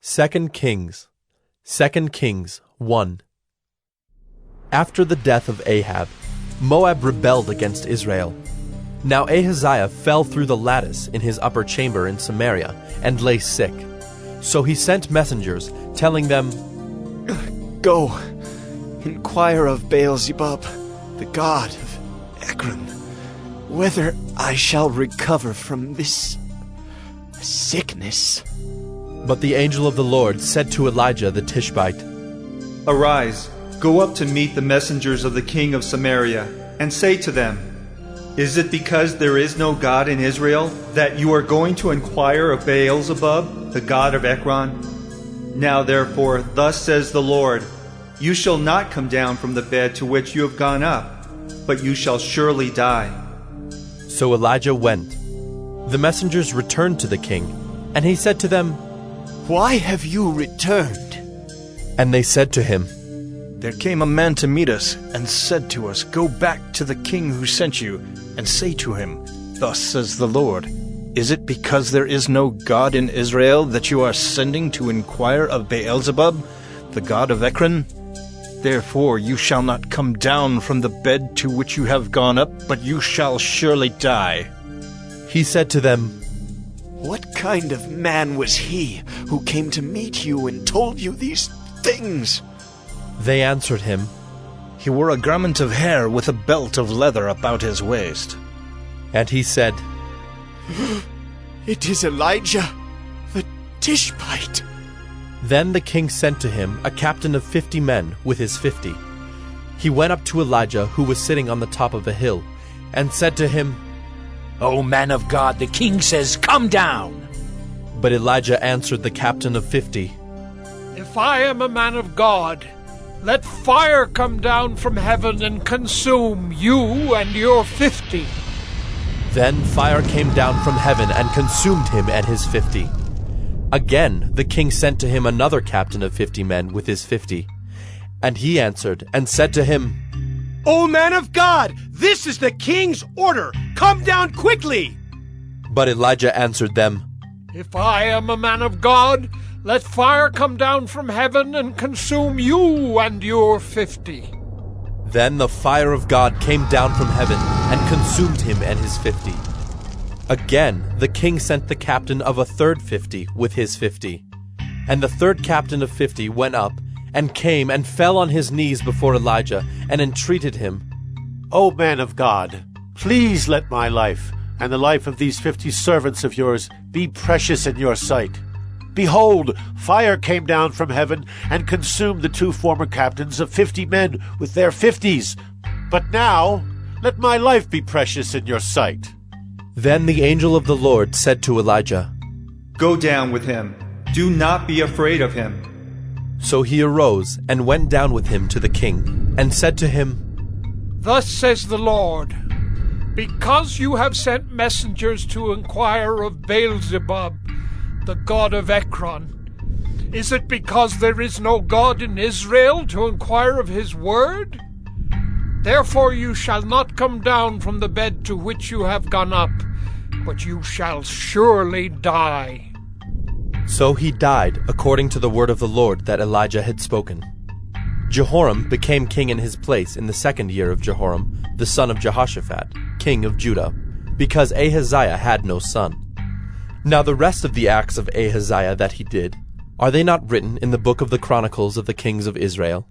2 Kings 1. After the death of Ahab, Moab rebelled against Israel. Now Ahaziah fell through the lattice in his upper chamber in Samaria and lay sick. So he sent messengers, telling them, Go, inquire of Baal-zebub, the god of Ekron, whether I shall recover from this sickness. But the angel of the Lord said to Elijah the Tishbite, Arise, go up to meet the messengers of the king of Samaria, and say to them, Is it because there is no God in Israel that you are going to inquire of Baal-zebub, the god of Ekron? Now therefore, thus says the Lord, You shall not come down from the bed to which you have gone up, but you shall surely die. So Elijah went. The messengers returned to the king, and he said to them, Why have you returned? And they said to him, There came a man to meet us, and said to us, Go back to the king who sent you, and say to him, Thus says the Lord, Is it because there is no God in Israel that you are sending to inquire of Baal-zebub, the god of Ekron? Therefore you shall not come down from the bed to which you have gone up, but you shall surely die. He said to them, What kind of man was he who came to meet you and told you these things? They answered him, He wore a garment of hair with a belt of leather about his waist. And he said, It is Elijah, the Tishbite. Then the king sent to him a captain of 50 men with his 50. He went up to Elijah, who was sitting on the top of a hill, and said to him, O man of God, the king says, Come down. But Elijah answered the captain of 50, If I am a man of God, let fire come down from heaven and consume you and your 50. Then fire came down from heaven and consumed him and his 50. Again the king sent to him another captain of 50 men with his 50. And he answered and said to him, O man of God, this is the king's order. Come down quickly. But Elijah answered them, If I am a man of God, let fire come down from heaven and consume you and your 50. Then the fire of God came down from heaven and consumed him and his 50. Again the king sent the captain of a third 50 with his 50. And the third captain of 50 went up and came and fell on his knees before Elijah and entreated him, O man of God, please let my life and the life of these 50 servants of yours be precious in your sight. Behold, fire came down from heaven and consumed the 2 former captains of 50 men with their 50s. But now, let my life be precious in your sight. Then the angel of the Lord said to Elijah, Go down with him. Do not be afraid of him. So he arose and went down with him to the king, and said to him, Thus says the Lord, Because you have sent messengers to inquire of Baal-zebub, the god of Ekron, is it because there is no God in Israel to inquire of his word? Therefore you shall not come down from the bed to which you have gone up, but you shall surely die. So he died according to the word of the Lord that Elijah had spoken. Jehoram became king in his place in the 2nd year of Jehoram, the son of Jehoshaphat, king of Judah, because Ahaziah had no son. Now the rest of the acts of Ahaziah that he did, are they not written in the book of the Chronicles of the kings of Israel?